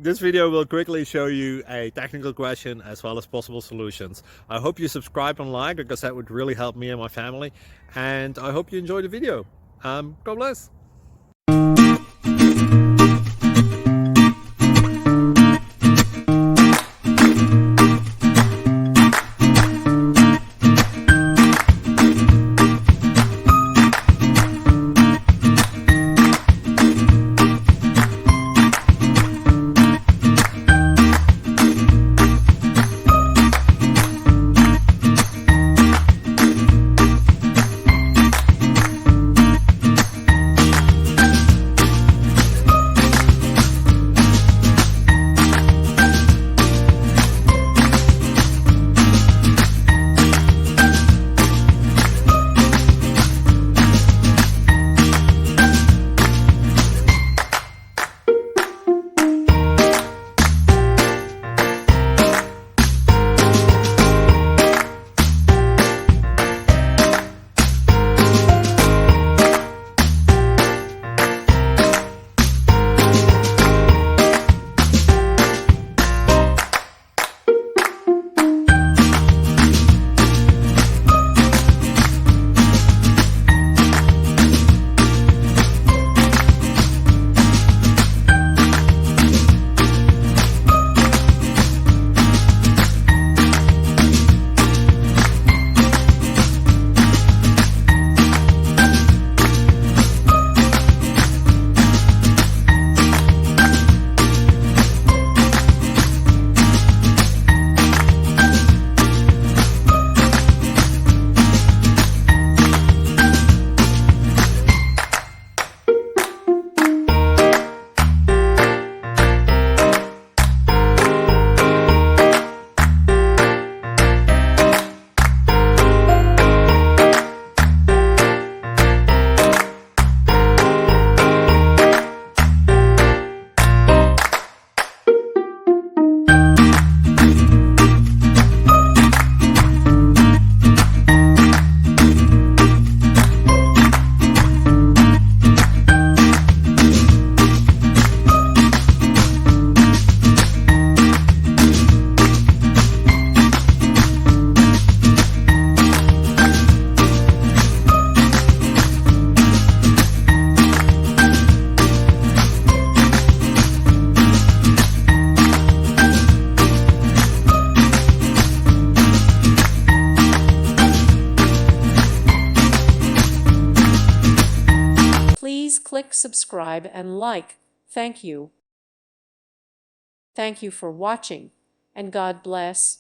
This video will quickly show you a technical question as well as possible solutions. I hope you subscribe and like, because that would really help me and my family. And I hope you enjoy the video. God bless. Please click subscribe and like. Thank you. Thank you for watching, and God bless.